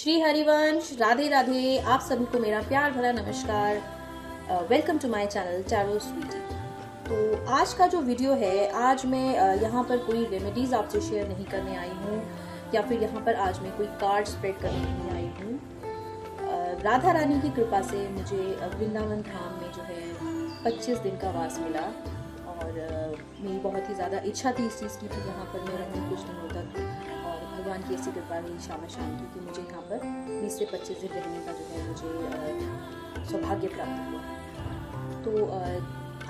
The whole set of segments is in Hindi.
श्री हरिवंश, राधे राधे। आप सभी को मेरा प्यार भरा नमस्कार। Welcome to my channel tarot sweetie. तो आज का जो वीडियो है, आज मैं यहाँ पर कोई रेमेडीज आपसे शेयर नहीं करने आई हूँ या फिर यहाँ पर आज मैं कोई कार्ड स्प्रेड करने नहीं आई हूँ। राधा रानी की कृपा से मुझे वृंदावन धाम में जो है 25 दिन का वास मिला और मेरी बहुत ही ज़्यादा इच्छा थी इस चीज़ की कि यहाँ पर मैं रहूँ कुछ दिनों तक, और भगवान की ऐसी कृपा रही शाम की कि मुझे यहाँ पर 20 से 25 दिन रहने का जो है मुझे सौभाग्य प्राप्त हुआ। तो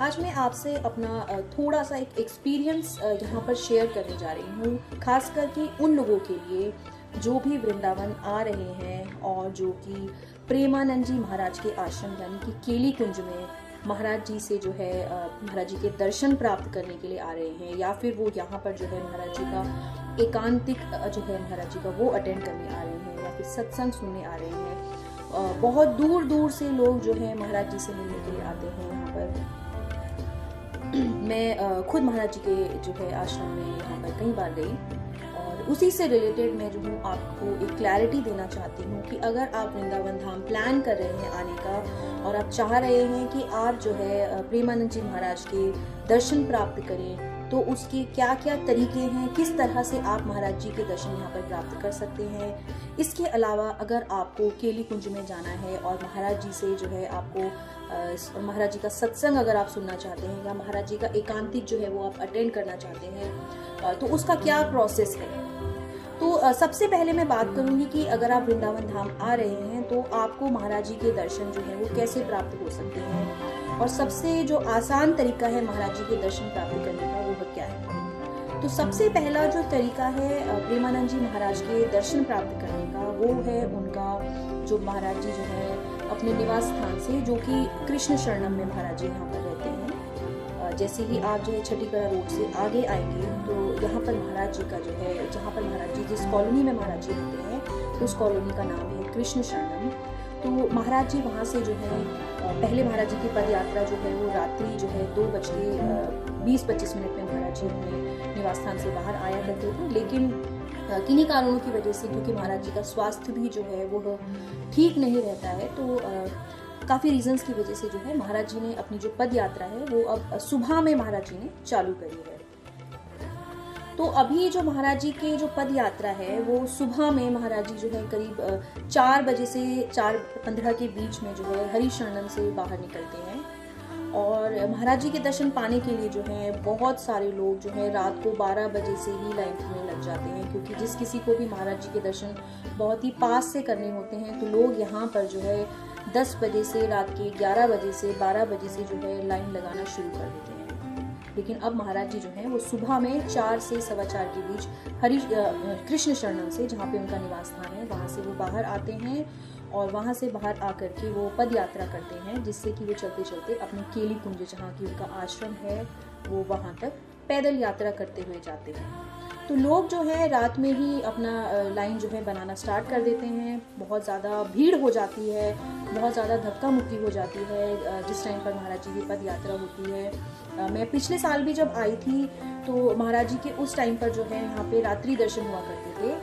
आज मैं आपसे अपना थोड़ा सा एक एक्सपीरियंस यहाँ पर शेयर करने जा रही हूँ, खास करके उन लोगों के लिए जो भी वृंदावन आ रहे हैं और जो कि प्रेमानंद जी महाराज के आश्रम यानी कि केली कुंज में महाराज जी से जो है महाराज जी के दर्शन प्राप्त करने के लिए आ रहे हैं, या फिर वो यहाँ पर जो है महाराज जी का एकांतिक जो है महाराज जी का वो अटेंड करने आ रहे हैं, या फिर सत्संग सुनने आ रहे हैं। बहुत दूर दूर से लोग जो है महाराज जी से मिलने के लिए आते हैं यहाँ पर। मैं खुद महाराज जी के जो है आश्रम में यहाँ पर कई बार गई, और उसी से रिलेटेड मैं जो हूँ आपको एक क्लैरिटी देना चाहती हूँ कि अगर आप वृंदावन धाम प्लान कर रहे हैं आने का और आप चाह रहे हैं कि आप जो है प्रेमानंद जी महाराज के दर्शन प्राप्त करें, तो उसके क्या क्या तरीके हैं, किस तरह से आप महाराज जी के दर्शन यहाँ पर प्राप्त कर सकते हैं। इसके अलावा अगर आपको केली कुंज में जाना है और महाराज जी से जो है आपको महाराज जी का सत्संग अगर आप सुनना चाहते हैं या महाराज जी का एकांतिक जो है वो आप अटेंड करना चाहते हैं, तो उसका क्या प्रोसेस है। तो सबसे पहले मैं बात करूंगी कि अगर आप वृंदावन धाम आ रहे हैं तो आपको महाराज जी के दर्शन जो है वो कैसे प्राप्त हो सकते हैं, और सबसे जो आसान तरीका है महाराज जी के दर्शन प्राप्त करने का वो क्या है। तो सबसे पहला जो तरीका है प्रेमानंद जी महाराज के दर्शन प्राप्त करने का, वो है उनका जो महाराज जी जो है अपने निवास स्थान से, जो कि कृष्ण शरणम में महाराज जी यहाँ पर रहते हैं। जैसे ही आप जो है छठीकरा रोड से आगे आएंगे तो यहाँ पर महाराज जी का जो है, जहाँ पर महाराज जी जिस कॉलोनी में महाराज जी रहते हैं उस कॉलोनी का नाम है कृष्ण शरणम। तो महाराज जी वहाँ से जो है पहले महाराज जी की पद यात्रा जो है वो रात्रि जो है 2:20-25 में महाराज जी अपने निवास स्थान से बाहर आया करते थे, लेकिन किन्हीं कारणों की वजह से, क्योंकि महाराज जी का स्वास्थ्य भी जो है वो ठीक नहीं रहता है, तो काफ़ी रीजंस की वजह से जो है महाराज जी ने अपनी जो पद यात्रा है वो अब सुबह में महाराज जी ने चालू करी है। तो अभी जो महाराज जी के जो पद यात्रा है वो सुबह में महाराज जी जो है करीब 4 बजे से 4:15 के बीच में जो है हरि शरणम से बाहर निकलते हैं, और महाराज जी के दर्शन पाने के लिए जो है बहुत सारे लोग जो है रात को 12 बजे से ही लाइन में लग जाते हैं, क्योंकि जिस किसी को भी महाराज जी के दर्शन बहुत ही पास से करने होते हैं तो लोग यहाँ पर जो है 10 बजे से रात के 11 बजे से 12 बजे से जो है लाइन लगाना शुरू कर देते हैं। लेकिन अब महाराज जी जो हैं वो सुबह में 4 से 4:15 के बीच कृष्ण शरणम से, जहाँ पे उनका निवास स्थान है, वहाँ से वो बाहर आते हैं, और वहाँ से बाहर आकर के वो पद यात्रा करते हैं, जिससे कि वो चलते चलते अपने केली कुंज, जहाँ की उनका आश्रम है, वो वहाँ तक पैदल यात्रा करते हुए जाते हैं। तो लोग जो है रात में ही अपना लाइन जो है बनाना स्टार्ट कर देते हैं। बहुत ज़्यादा भीड़ हो जाती है, बहुत ज़्यादा धक्का मुक्की हो जाती है जिस टाइम पर महाराज जी की पद यात्रा होती है। मैं पिछले साल भी जब आई थी तो महाराज जी के उस टाइम पर जो है यहाँ पे रात्रि दर्शन हुआ करते थे,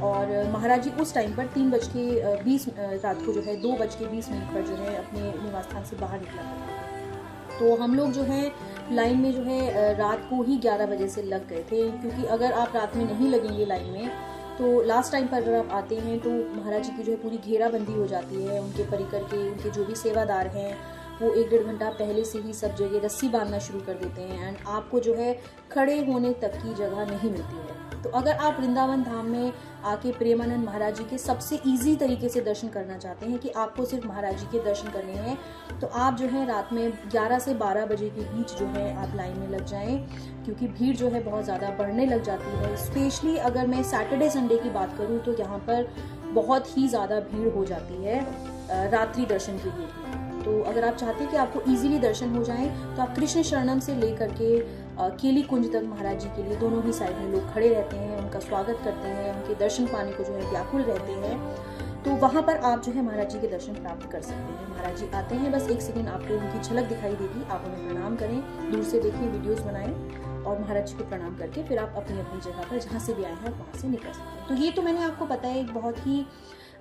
और महाराज जी उस टाइम पर 3:20 रात को जो है 2:20 पर जो है अपने निवास स्थान से बाहर निकला करते थे। तो हम लोग जो है लाइन में जो है रात को ही 11 बजे से लग गए थे, क्योंकि अगर आप रात में नहीं लगेंगे लाइन में तो लास्ट टाइम पर अगर आप आते हैं तो महाराज जी की जो है पूरी घेराबंदी हो जाती है। उनके परिकर के, उनके जो भी सेवादार हैं वो 1-1.5 घंटा पहले से ही सब जगह रस्सी बांधना शुरू कर देते हैं, एंड आपको जो है खड़े होने तक की जगह नहीं मिलती है। तो अगर आप वृंदावन धाम में आके प्रेमानंद महाराज जी के सबसे इजी तरीके से दर्शन करना चाहते हैं कि आपको सिर्फ महाराज जी के दर्शन करने हैं, तो आप जो है रात में 11 से 12 बजे के बीच जो है आप लाइन में लग जाएं, क्योंकि भीड़ जो है बहुत ज़्यादा बढ़ने लग जाती है। स्पेशली अगर मैं सैटरडे संडे की बात करूँ तो यहाँ पर बहुत ही ज़्यादा भीड़ हो जाती है रात्रि दर्शन के लिए। तो अगर आप चाहते हैं कि आपको इजीली दर्शन हो जाएं तो आप कृष्ण शरणम से लेकर के केली कुंज तक महाराज जी के लिए दोनों ही साइड में लोग खड़े रहते हैं, उनका स्वागत करते हैं, उनके दर्शन पाने को जो है व्याकुल रहते हैं। तो वहाँ पर आप जो है महाराज जी के दर्शन प्राप्त कर सकते हैं। महाराज जी आते हैं, बस 1 सेकंड आपको उनकी झलक दिखाई देगी, आप उन्हें प्रणाम करें, दूर से देखिए, वीडियोस बनाएं, और महाराज जी को प्रणाम करके फिर आप अपनी अपनी जगह पर जहाँ से भी आए हैं वहाँ से निकल सकते हैं। तो ये तो मैंने आपको बताया एक बहुत ही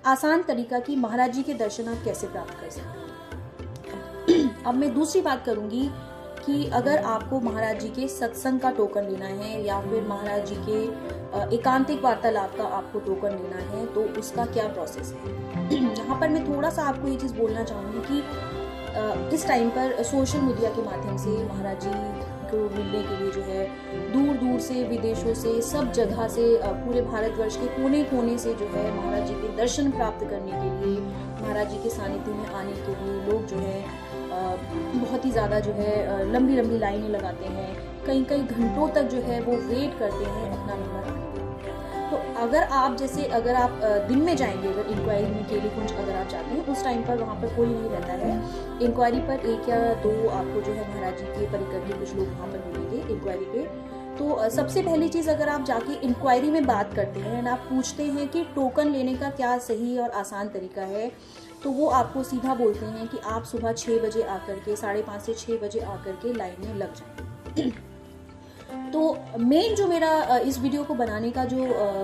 आसान तरीका कि महाराज जी के दर्शन आप कैसे प्राप्त कर सकते हैं। अब मैं दूसरी बात करूंगी कि अगर आपको महाराज जी के सत्संग का टोकन लेना है या फिर महाराज जी के एकांतिक वार्तालाप का आपको टोकन लेना है तो उसका क्या प्रोसेस है। यहाँ पर मैं थोड़ा सा आपको ये चीज़ बोलना चाहूँगी कि इस टाइम पर सोशल मीडिया के माध्यम से महाराज जी को मिलने के लिए जो है दूर दूर से, विदेशों से, सब जगह से, पूरे भारतवर्ष के कोने कोने से जो है महाराज जी के दर्शन प्राप्त करने के लिए, महाराज जी के सानिध्य में आने के लिए लोग जो है बहुत ही ज़्यादा जो है लंबी लंबी लाइनें लगाते हैं, कई कई घंटों तक जो है वो वेट करते हैं अपना नंबर आने के लिए। तो अगर आप दिन में जाएंगे, अगर इंक्वायरी में केली कुंज अगर आप जाते हैं उस टाइम पर वहाँ पर कोई नहीं रहता है। इंक्वायरी पर 1 या 2 आपको जो है महाराज जी के परिकर के कुछ लोग वहाँ पर मिलेंगे इंक्वायरी पे। तो सबसे पहली चीज़, अगर आप जाके इंक्वायरी में बात करते हैं और आप पूछते हैं कि टोकन लेने का क्या सही और आसान तरीका है, तो वो आपको सीधा बोलते हैं कि आप सुबह 6 बजे आकर के, 5:30 से 6 बजे आकर के लाइन में लग जाएं। तो मेन जो मेरा इस वीडियो को बनाने का जो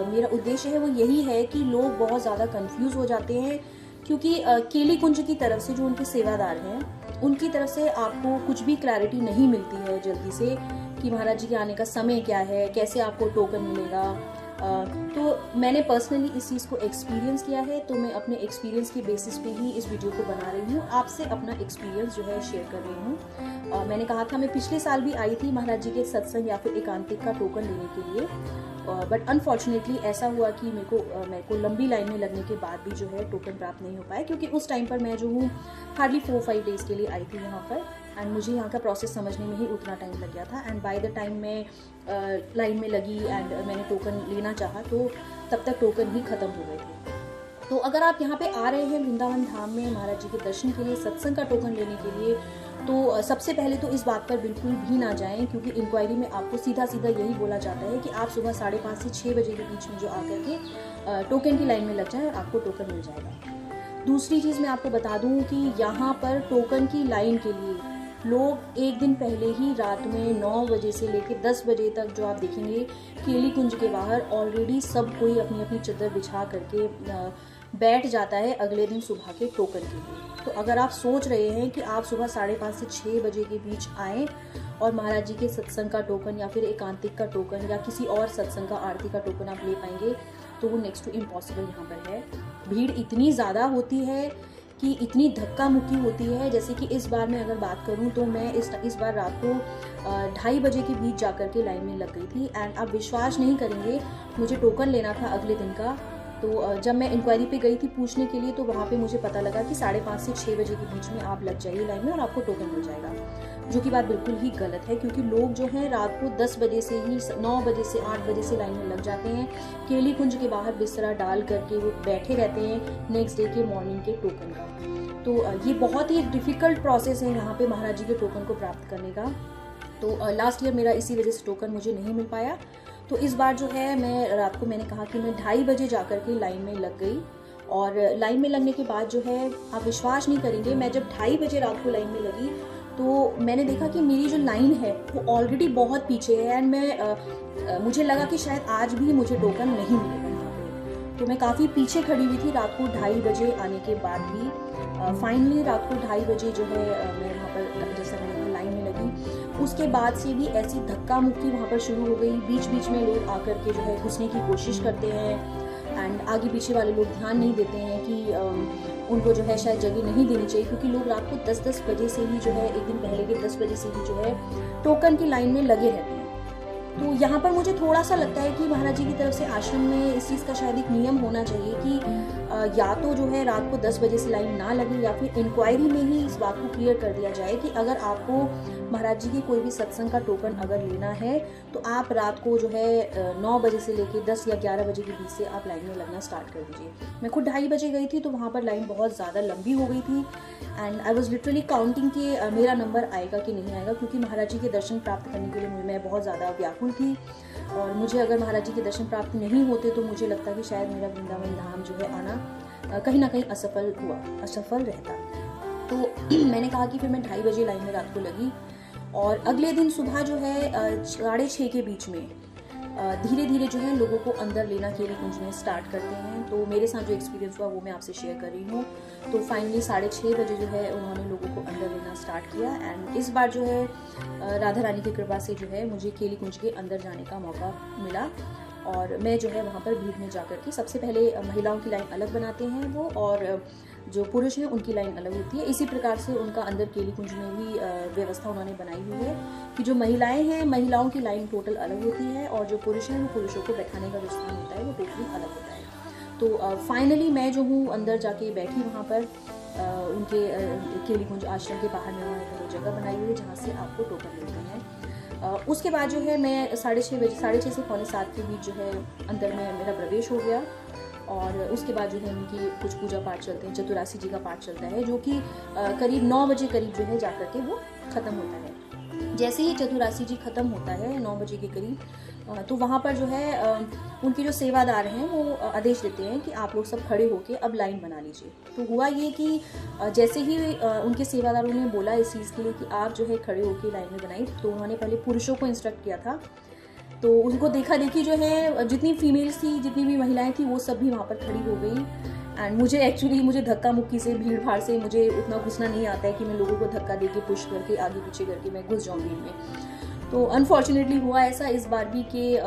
मेरा उद्देश्य है वो यही है कि लोग बहुत ज़्यादा कंफ्यूज हो जाते हैं, क्योंकि केली कुंज की तरफ से जो उनके सेवादार हैं उनकी तरफ से आपको कुछ भी क्लैरिटी नहीं मिलती है जल्दी से कि महाराज जी के आने का समय क्या है, कैसे आपको टोकन मिलेगा। तो मैंने पर्सनली इस चीज़ को एक्सपीरियंस किया है, तो मैं अपने एक्सपीरियंस की बेसिस पे ही इस वीडियो को बना रही हूँ, आपसे अपना एक्सपीरियंस जो है शेयर कर रही हूँ। मैंने कहा था मैं पिछले साल भी आई थी महाराज जी के सत्संग या फिर एकांतिक का टोकन लेने के लिए, बट अनफॉर्चुनेटली ऐसा हुआ कि मेरे को लंबी लाइन में लगने के बाद भी जो है टोकन प्राप्त नहीं हो पाया, क्योंकि उस टाइम पर मैं जो हूँ हार्डली 4-5 डेज़ के लिए आई थी यहाँ पर, एंड मुझे यहाँ का प्रोसेस समझने में ही उतना टाइम लग गया था। एंड बाय द टाइम मैं लाइन में लगी एंड मैंने टोकन लेना चाहा तो तब तक टोकन ही ख़त्म हो गए थे। तो अगर आप यहाँ पे आ रहे हैं वृंदावन धाम में महाराज जी के दर्शन के लिए, सत्संग का टोकन लेने के लिए, तो सबसे पहले तो इस बात पर बिल्कुल भी ना जाएं, क्योंकि इंक्वायरी में आपको सीधा सीधा यही बोला जाता है कि आप सुबह 5:30 से 6 बजे के बीच में जो आकर के टोकन की लाइन में लग जाएं और आपको टोकन मिल जाएगा। दूसरी चीज़ मैं आपको बता दूं कि यहाँ पर टोकन की लाइन के लिए लोग एक दिन पहले ही रात में 9 बजे से लेकर 10 बजे तक जो आप देखेंगे केली कुंज के बाहर ऑलरेडी सब कोई अपनी अपनी चादर बिछा करके बैठ जाता है अगले दिन सुबह के टोकन के लिए। तो अगर आप सोच रहे हैं कि आप सुबह 5:30 से 6 बजे के बीच आएँ और महाराज जी के सत्संग का टोकन या फिर एकांतिक का टोकन या किसी और सत्संग का आरती का टोकन आप ले पाएंगे, तो वो नेक्स्ट टू इम्पॉसिबल यहाँ पर है। भीड़ इतनी ज़्यादा होती है कि इतनी धक्का मुक्की होती है। जैसे कि इस बार मैं अगर बात करूं तो मैं इस बार रात को 2:30 बजे के बीच जाकर के लाइन में लग गई थी, एंड आप विश्वास नहीं करेंगे, मुझे टोकन लेना था अगले दिन का। तो जब मैं इंक्वायरी पे गई थी पूछने के लिए, तो वहाँ पे मुझे पता लगा कि 5:30 से 6 बजे के बीच में आप लग जाइए लाइन में और आपको टोकन मिल जाएगा, जो कि बात बिल्कुल ही गलत है। क्योंकि लोग जो हैं रात को 10 बजे से ही 9 बजे से 8 बजे से लाइन में लग जाते हैं, केली कुंज के बाहर बिस्तरा डाल करके वो बैठे रहते हैं नेक्स्ट डे के मॉर्निंग के टोकन का। तो ये बहुत ही एक डिफ़िकल्ट प्रोसेस है यहाँ पे महाराज जी के टोकन को प्राप्त करने का। तो लास्ट ईयर मेरा इसी वजह से टोकन मुझे नहीं मिल पाया। तो इस बार जो है मैं रात को, मैंने कहा कि मैं 2:30 बजे जाकर के लाइन में लग गई, और लाइन में लगने के बाद जो है आप विश्वास नहीं करेंगे, मैं जब 2:30 बजे रात को लाइन में लगी तो मैंने देखा कि मेरी जो लाइन है वो ऑलरेडी बहुत पीछे है, एंड मुझे लगा कि शायद आज भी मुझे टोकन नहीं मिलेगा यहाँ पे। तो मैं काफ़ी पीछे खड़ी हुई थी रात को 2:30 बजे आने के बाद भी। फाइनली रात को 2:30 बजे जो है मैं वहाँ पर जैसा मैंने लाइन में लगी, उसके बाद से भी ऐसी धक्का मुक्की वहाँ पर शुरू हो गई। बीच बीच में लोग आकर के जो है घुसने की कोशिश करते हैं, एंड आगे पीछे वाले लोग ध्यान नहीं देते हैं कि उनको जो है शायद जगह नहीं देनी चाहिए, क्योंकि लोग रात को 10-10 बजे से ही जो है, एक दिन पहले के 10 बजे से ही जो है टोकन की लाइन में लगे रहते हैं। तो यहाँ पर मुझे थोड़ा सा लगता है कि महाराज जी की तरफ से आश्रम में इस चीज़ का शायद एक नियम होना चाहिए कि या तो जो है रात को 10 बजे से लाइन ना लगे, या फिर इंक्वायरी में ही इस बात को क्लियर कर दिया जाए कि अगर आपको महाराज जी की कोई भी सत्संग का टोकन अगर लेना है तो आप रात को जो है 9 बजे से लेकर 10 या 11 बजे के बीच से आप लाइन में लगना स्टार्ट कर दीजिए। मैं खुद 2:30 बजे गई थी, तो वहाँ पर लाइन बहुत ज़्यादा लंबी हो गई थी, and I was literally counting कि मेरा नंबर आएगा कि नहीं आएगा, क्योंकि महाराज जी के दर्शन प्राप्त करने के लिए मैं बहुत ज़्यादा व्याकुल थी, और मुझे अगर महाराज जी के दर्शन प्राप्त नहीं होते तो मुझे लगता कि शायद मेरा वृंदावन धाम जो है आना कहीं ना कहीं असफल रहता। तो मैंने कहा कि फिर मैं 2:30 बजे लाइन में रात को लगी, और अगले दिन सुबह जो है 6:30 के बीच में धीरे धीरे जो है लोगों को अंदर लेना केली कुंज में स्टार्ट करते हैं। तो मेरे साथ जो एक्सपीरियंस हुआ वो मैं आपसे शेयर कर रही हूँ। तो फाइनली 6:30 बजे जो है उन्होंने लोगों को अंदर लेना स्टार्ट किया। एंड इस बार जो है राधा रानी की कृपा से जो है मुझे केली कुंज के अंदर जाने का मौका मिला। और मैं जो है वहाँ पर भीड़ में जाकर के सबसे पहले महिलाओं की लाइन अलग बनाते हैं वो, और जो पुरुष हैं उनकी लाइन अलग होती है। इसी प्रकार से उनका अंदर केली कुंज में भी व्यवस्था उन्होंने बनाई हुई है कि जो महिलाएं हैं महिलाओं की लाइन टोटल अलग होती है, और जो पुरुष हैं वो पुरुषों को बैठाने का जो स्थान होता है वो टोटली अलग होता है। तो फाइनली मैं जो हूँ अंदर जाके बैठी वहाँ पर उनके केली कुंज आश्रम के बाहर में उन्होंने जगह बनाई हुई है जहाँ से आपको टोकन मिलते हैं। उसके बाद जो है मैं 6:30 से 6:45 के बीच जो है अंदर में मेरा प्रवेश हो गया। और उसके बाद जो है उनकी कुछ पूजा पाठ चलते हैं, चतुरासी जी का पाठ चलता है जो कि करीब 9 बजे करीब जो है जाकर के वो ख़त्म होता है। जैसे ही चतुरासी जी ख़त्म होता है 9 बजे के करीब, तो वहाँ पर जो है उनके जो सेवादार हैं वो आदेश देते हैं कि आप लोग सब खड़े होके अब लाइन बना लीजिए। तो हुआ ये कि जैसे ही उनके सेवादारों ने बोला इस चीज़ के लिए कि आप जो है खड़े होके लाइन में बनाई, तो उन्होंने पहले पुरुषों को इंस्ट्रक्ट किया था। तो उनको देखा देखी जो है जितनी फीमेल्स थी, जितनी भी महिलाएं थी वो सब भी वहाँ पर खड़ी हो गई। एंड मुझे धक्का मुक्की से, भीड़ भाड़ से मुझे उतना घुसना नहीं आता है कि मैं लोगों को धक्का दे के पुश करके आगे पीछे करके मैं घुस जाऊँ भीड़ में। तो अनफॉर्चुनेटली हुआ ऐसा इस बार भी कि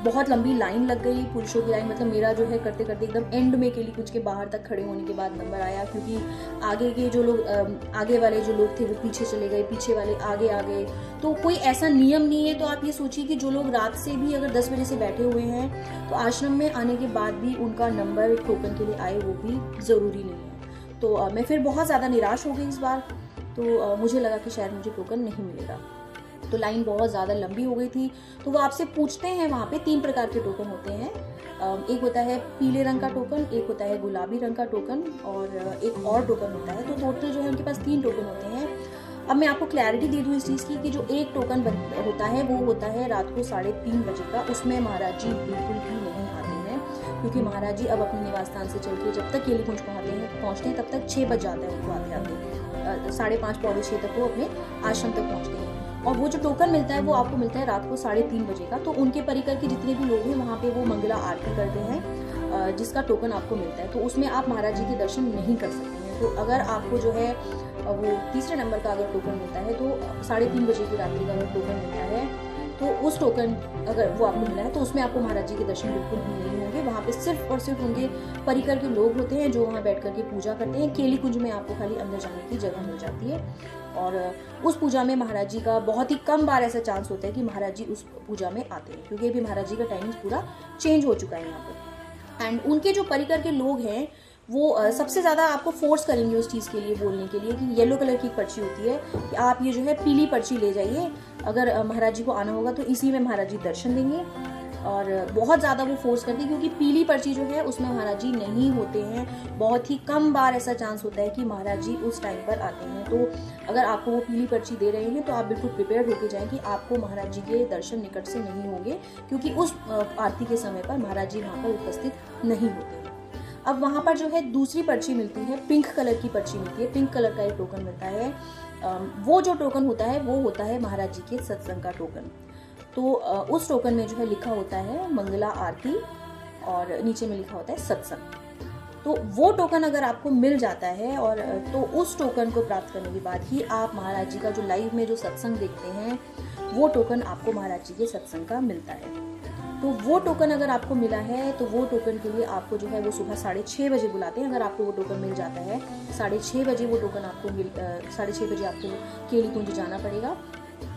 बहुत लंबी लाइन लग गई पुरुषों की लाइन। मतलब मेरा जो है करते करते एकदम एंड में केली कुंज के बाहर तक खड़े होने के बाद नंबर आया, क्योंकि आगे के जो लोग आगे वाले जो लोग थे वो पीछे चले गए, पीछे वाले आगे आ गए। तो कोई ऐसा नियम नहीं है। तो आप ये सोचिए कि जो लोग रात से भी अगर 10 बजे से बैठे हुए हैं तो आश्रम में आने के बाद भी उनका नंबर टोकन के लिए आए वो भी ज़रूरी नहीं है। तो मैं फिर बहुत ज़्यादा निराश हो गई इस बार। तो मुझे लगा कि शायद मुझे टोकन नहीं मिलेगा। तो लाइन बहुत ज़्यादा लंबी हो गई थी। तो वो आपसे पूछते हैं, वहाँ पे 3 प्रकार के टोकन होते हैं। एक होता है पीले रंग का टोकन, एक होता है गुलाबी रंग का टोकन, और एक और टोकन होता है। तो टोटल जो है उनके पास 3 टोकन होते हैं। अब मैं आपको क्लैरिटी दे दूँ इस चीज़ की कि जो एक टोकन होता है वो होता है रात को 3:30 बजे का। उसमें महाराज जी बिल्कुल भी नहीं आते हैं, क्योंकि महाराज जी अब अपने निवास स्थान से चल के जब तक केली कुंज पहुँचते हैं तब तक 6 बज जाता है उनको आते आते। 5:30 पौने 6 तक वो अपने आश्रम तक पहुँचते हैं। और वो जो टोकन मिलता है वो आपको मिलता है रात को 3:30 बजे का। तो उनके परिकर के जितने भी लोग हैं वहाँ पे वो मंगला आरती करते हैं, जिसका टोकन आपको मिलता है। तो उसमें आप महाराज जी के दर्शन नहीं कर सकते हैं। तो अगर आपको जो है वो तीसरे नंबर का अगर टोकन मिलता है, तो 3:30 बजे की रात्रि का अगर टोकन मिलता है, तो उस टोकन अगर वो आपको मिला है तो उसमें आपको महाराज जी के दर्शन बिल्कुल भी नहीं होंगे। वहाँ पे सिर्फ और सिर्फ उनके परिकर के लोग होते हैं जो वहाँ बैठ करके पूजा करते हैं। केली कुंज में आपको खाली अंदर जाने की जगह मिल जाती है, और उस पूजा में महाराज जी का बहुत ही कम बार ऐसा चांस होता है कि महाराज जी उस पूजा में आते हैं, क्योंकि अभी महाराज जी का टाइमिंग पूरा चेंज हो चुका है यहाँ पे। एंड उनके जो परिकर के लोग हैं वो सबसे ज़्यादा आपको फोर्स करेंगे उस चीज़ के लिए, बोलने के लिए कि येलो कलर की पर्ची होती है कि आप ये जो है पीली पर्ची ले जाइए, अगर महाराज जी को आना होगा तो इसी में महाराज जी दर्शन देंगे। और बहुत ज़्यादा वो फोर्स करती है, क्योंकि पीली पर्ची जो है उसमें महाराज जी नहीं होते हैं। बहुत ही कम बार ऐसा चांस होता है कि महाराज जी उस टाइम पर आते हैं। तो अगर आपको वो पीली पर्ची दे रहे हैं तो आप बिल्कुल प्रिपेयर होकर जाएं कि आपको महाराज जी के दर्शन निकट से नहीं होंगे, क्योंकि उस आरती के समय पर महाराज जी वहाँ पर उपस्थित नहीं होते। अब वहाँ पर जो है दूसरी पर्ची मिलती है, पिंक कलर की पर्ची मिलती है, पिंक कलर का एक टोकन मिलता है। वो जो टोकन होता है वो होता है महाराज जी के सत्संग का टोकन। तो उस टोकन में जो है लिखा होता है मंगला आरती, और नीचे में लिखा होता है सत्संग। तो वो टोकन अगर आपको मिल जाता है, और तो उस टोकन को प्राप्त करने के बाद ही आप महाराज जी का जो लाइव में जो सत्संग देखते हैं वो टोकन आपको महाराज जी के सत्संग का मिलता है। तो वो टोकन अगर आपको मिला है तो वो टोकन के लिए आपको जो है वो सुबह 6:30 बजे बुलाते हैं। अगर आपको वो टोकन मिल जाता है 6:30 बजे वो टोकन आपको 6:30 बजे आपको केली कुंज जाना पड़ेगा।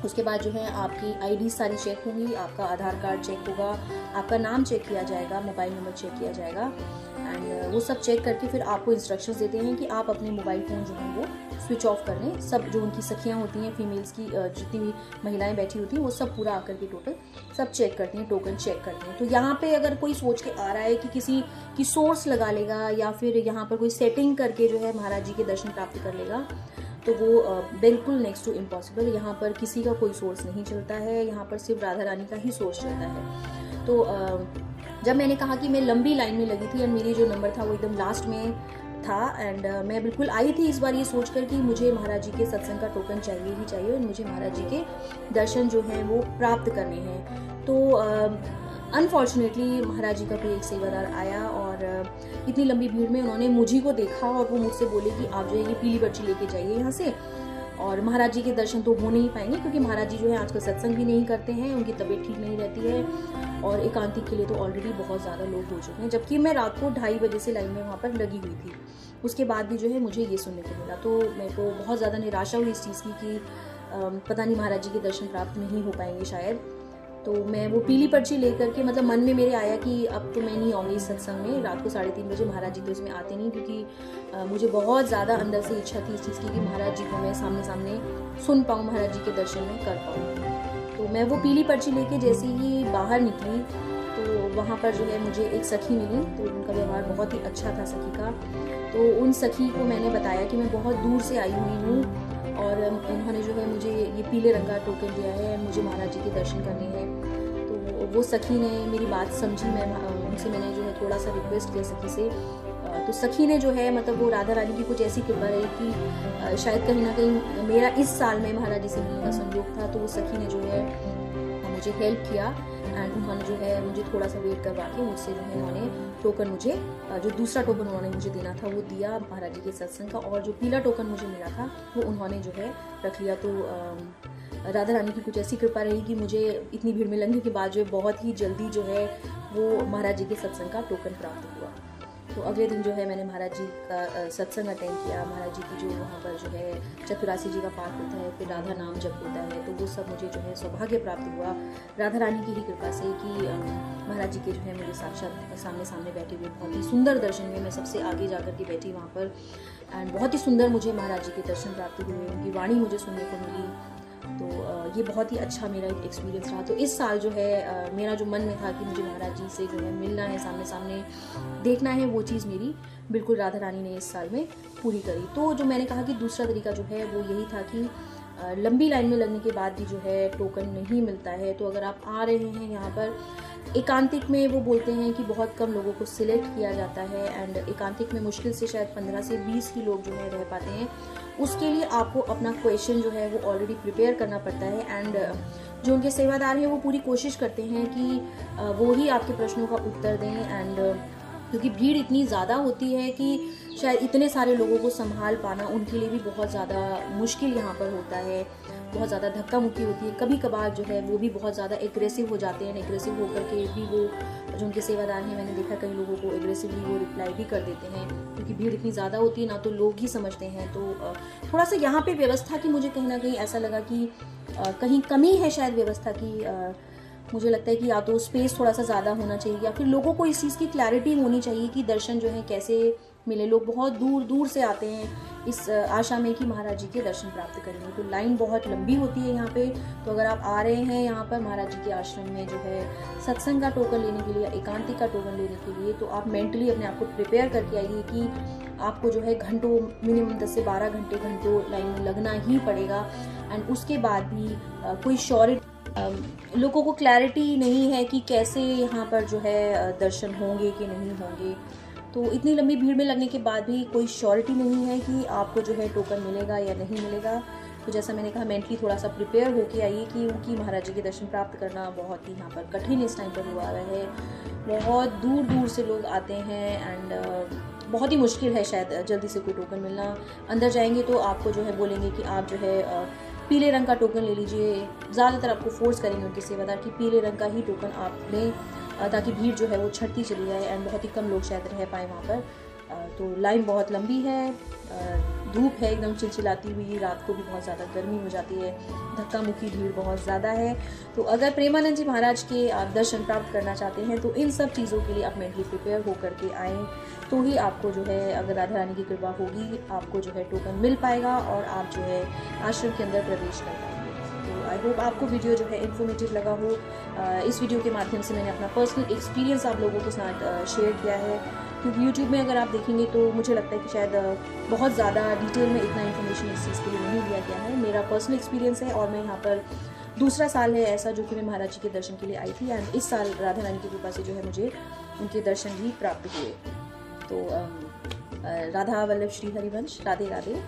उसके बाद जो है आपकी आईडी सारी चेक होंगी, आपका आधार कार्ड चेक होगा, आपका नाम चेक किया जाएगा, मोबाइल नंबर चेक किया जाएगा। एंड वो सब चेक करके फिर आपको इंस्ट्रक्शंस देते हैं कि आप अपने मोबाइल फ़ोन जो है वो स्विच ऑफ कर लें। सब जो उनकी सखियाँ होती हैं, फीमेल्स की जितनी भी महिलाएं बैठी होती हैं, वो सब पूरा आकर के टोटल सब चेक करती हैं, टोकन चेक करते हैं। तो यहाँ पे अगर कोई सोच के आ रहा है कि किसी की सोर्स लगा लेगा या फिर यहाँ पर कोई सेटिंग करके जो है महाराज जी के दर्शन प्राप्त कर लेगा, तो वो बिल्कुल नेक्स्ट टू इम्पॉसिबल। यहाँ पर किसी का कोई सोर्स नहीं चलता है, यहाँ पर सिर्फ राधा रानी का ही सोर्स चलता है। तो जब मैंने कहा कि मैं लंबी लाइन में लगी थी और मेरी जो नंबर था वो एकदम लास्ट में था। एंड मैं बिल्कुल आई थी इस बार ये सोचकर कि मुझे महाराज जी के सत्संग का टोकन चाहिए ही चाहिए और मुझे महाराज जी के दर्शन जो हैं वो प्राप्त करने हैं। तो अनफॉर्चुनेटली महाराज जी का कोई एक सेवादार आया और इतनी लंबी भीड़ में उन्होंने मुझी को देखा और वो मुझसे बोले कि आप जो है ये पीली पर्ची लेके जाइए यहाँ से, और महाराज जी के दर्शन तो हो नहीं पाएंगे क्योंकि महाराज जी जो है आजकल सत्संग भी नहीं करते हैं, उनकी तबीयत ठीक नहीं रहती है और एकांतिक के लिए तो ऑलरेडी बहुत ज़्यादा लोग हो चुके हैं, जबकि मैं रात को 2:30 बजे से लाइन में वहाँ पर लगी हुई थी। उसके बाद भी जो है मुझे ये सुनने को मिला, तो मेरे को बहुत ज़्यादा निराशा हुई इस चीज़ की कि पता नहीं महाराज जी के दर्शन प्राप्त नहीं हो पाएंगे शायद। तो मैं वो पीली पर्ची लेकर के, मतलब मन में मेरे आया कि अब तो मैं नहीं आऊँगी इस सत्संग में रात को 3:30 बजे, महाराज जी तो इसमें आते नहीं, क्योंकि मुझे बहुत ज़्यादा अंदर से इच्छा थी इस चीज़ की कि महाराज जी को मैं सामने सामने सुन पाऊँ, महाराज जी के दर्शन में कर पाऊँ। तो मैं वो पीली पर्ची लेके जैसे ही बाहर निकली तो वहाँ पर जो है मुझे एक सखी मिली, तो उनका व्यवहार बहुत ही अच्छा था सखी का। तो उन सखी को मैंने बताया कि मैं बहुत दूर से आई हुई हूँ और इन्होंने जो है मुझे ये पीले रंग का टोकन दिया है, मुझे महाराज जी के दर्शन करने हैं। तो वो सखी ने मेरी बात समझी, मैं उनसे मैंने जो है थोड़ा सा रिक्वेस्ट किया सखी से। तो सखी ने जो है, मतलब वो राधा रानी की कुछ ऐसी कृपा रही कि शायद कहीं ना कहीं मेरा इस साल में महाराज जी से मिलने का संयोग था, तो वो सखी ने जो है मुझे हेल्प किया एंड उन्होंने जो है मुझे थोड़ा सा वेट करवा के मुझसे जो है उन्होंने टोकन, मुझे जो दूसरा टोकन उन्होंने मुझे देना था वो दिया महाराज जी के सत्संग का, और जो पीला टोकन मुझे मिला था वो उन्होंने जो है रख लिया। तो राधा रानी की कुछ ऐसी कृपा रही कि मुझे इतनी भीड़ में लगने के बाद जो है बहुत ही जल्दी जो है वो महाराज जी के सत्संग का टोकन प्राप्त हुआ। तो अगले दिन जो है मैंने महाराज जी का सत्संग अटेंड किया। महाराज जी की जो वहाँ पर जो है चतुरासी जी का पाठ होता है, फिर राधा नाम जप होता है, तो वो सब मुझे जो है सौभाग्य प्राप्त हुआ राधा रानी की ही कृपा से कि महाराज जी के जो है मुझे साक्षात सामने सामने बैठे हुए बहुत ही सुंदर दर्शन हुए। मैं सबसे आगे जाकर के बैठी वहाँ पर एंड बहुत ही सुंदर मुझे महाराज जी के दर्शन प्राप्त हुए, उनकी वाणी मुझे सुनने को मिली। तो ये बहुत ही अच्छा मेरा एक एक्सपीरियंस रहा। तो इस साल जो है मेरा जो मन में था कि मुझे महाराज जी से जो है मिलना है, सामने सामने देखना है, वो चीज़ मेरी बिल्कुल राधा रानी ने इस साल में पूरी करी। तो जो मैंने कहा कि दूसरा तरीका जो है वो यही था कि लंबी लाइन में लगने के बाद भी जो है टोकन नहीं मिलता है, तो अगर आप आ रहे हैं यहाँ पर एकांतिक में, वो बोलते हैं कि बहुत कम लोगों को सिलेक्ट किया जाता है एंड एकांतिक में मुश्किल से शायद 15 से 20 ही लोग जो है रह पाते हैं। उसके लिए आपको अपना क्वेश्चन जो है वो ऑलरेडी प्रिपेयर करना पड़ता है एंड जो उनके सेवादार हैं वो पूरी कोशिश करते हैं कि वो ही आपके प्रश्नों का उत्तर दें एंड क्योंकि भीड़ इतनी ज़्यादा होती है कि शायद इतने सारे लोगों को संभाल पाना उनके लिए भी बहुत ज़्यादा मुश्किल यहाँ पर होता है, बहुत ज़्यादा धक्का मुक्की होती है। कभी कभार जो है वो भी बहुत ज़्यादा एग्रेसिव हो जाते हैं, एग्रेसिव होकर के भी वो जो उनके सेवादार हैं, मैंने देखा कई लोगों को एग्रेसिवली वो रिप्लाई भी कर देते हैं क्योंकि भीड़ इतनी ज़्यादा होती है, ना तो लोग ही समझते हैं। तो थोड़ा सा यहाँ पे व्यवस्था की मुझे कहीं ना कहीं ऐसा लगा कि कहीं कमी है शायद व्यवस्था की। मुझे लगता है कि या तो स्पेस थोड़ा सा ज़्यादा होना चाहिए या फिर लोगों को इस चीज़ की क्लैरिटी होनी चाहिए कि दर्शन जो है कैसे मिले। लोग बहुत दूर दूर से आते हैं इस आशा में कि महाराज जी के दर्शन प्राप्त करेंगे, तो लाइन बहुत लंबी होती है यहाँ पे। तो अगर आप आ रहे हैं यहाँ पर महाराज जी के आश्रम में जो है सत्संग का टोकन लेने के लिए, एकांतिक का टोकन लेने के लिए, तो आप मेंटली अपने आप को प्रिपेयर करके आइए कि आपको जो है घंटों, मिनिमम 10 से 12 घंटों लाइन में लगना ही पड़ेगा एंड उसके बाद भी कोई श्योरिटी, लोगों को क्लैरिटी नहीं है कि कैसे यहाँ पर जो है दर्शन होंगे कि नहीं होंगे। तो इतनी लंबी भीड़ में लगने के बाद भी कोई श्योरिटी नहीं है कि आपको जो है टोकन मिलेगा या नहीं मिलेगा। तो जैसा मैंने कहा मेंटली थोड़ा सा प्रिपेयर होके आइए कि उनकी महाराज जी के दर्शन प्राप्त करना बहुत ही यहाँ पर कठिन इस टाइम पर हुआ है। बहुत दूर दूर से लोग आते हैं एंड बहुत ही मुश्किल है शायद जल्दी से कोई टोकन मिलना। अंदर जाएंगे तो आपको जो है बोलेंगे कि आप जो है पीले रंग का टोकन ले लीजिए, ज़्यादातर आपको फोर्स करेंगे उनके सेवादार कि पीले रंग का ही टोकन आप लें ताकि भीड़ जो है वो छटती चली जाए एंड बहुत ही कम लोग शायद रह पाए वहाँ पर। तो लाइन बहुत लंबी है, धूप है एकदम चिलचिलाती हुई, रात को भी बहुत ज़्यादा गर्मी हो जाती है, धक्का मुक्की भीड़ बहुत ज़्यादा है। तो अगर प्रेमानंद जी महाराज के आप दर्शन प्राप्त करना चाहते हैं तो इन सब चीज़ों के लिए आप मेंटली प्रिपेयर होकर के आएँ, तो ही आपको जो है, अगर राधा रानी की कृपा होगी, आपको जो है टोकन मिल पाएगा और आप जो है आश्रम के अंदर प्रवेश कर पाएंगे। तो आई होप आपको वीडियो जो है इन्फॉर्मेटिव लगा हो। इस वीडियो के माध्यम से मैंने अपना पर्सनल एक्सपीरियंस आप लोगों के साथ शेयर किया है, क्योंकि यूट्यूब में अगर आप देखेंगे तो मुझे लगता है कि शायद बहुत ज़्यादा डिटेल में इतना इन्फॉर्मेशन इस चीज़ के लिए नहीं दिया गया है। मेरा पर्सनल एक्सपीरियंस है और मैं यहाँ पर दूसरा साल है ऐसा जो कि मैं महाराज जी के दर्शन के लिए आई थी एंड इस साल राधा रानी की कृपा से जो है मुझे उनके दर्शन भी प्राप्त हुए। तो राधा वल्लभ श्री हरिवंश। राधे राधे।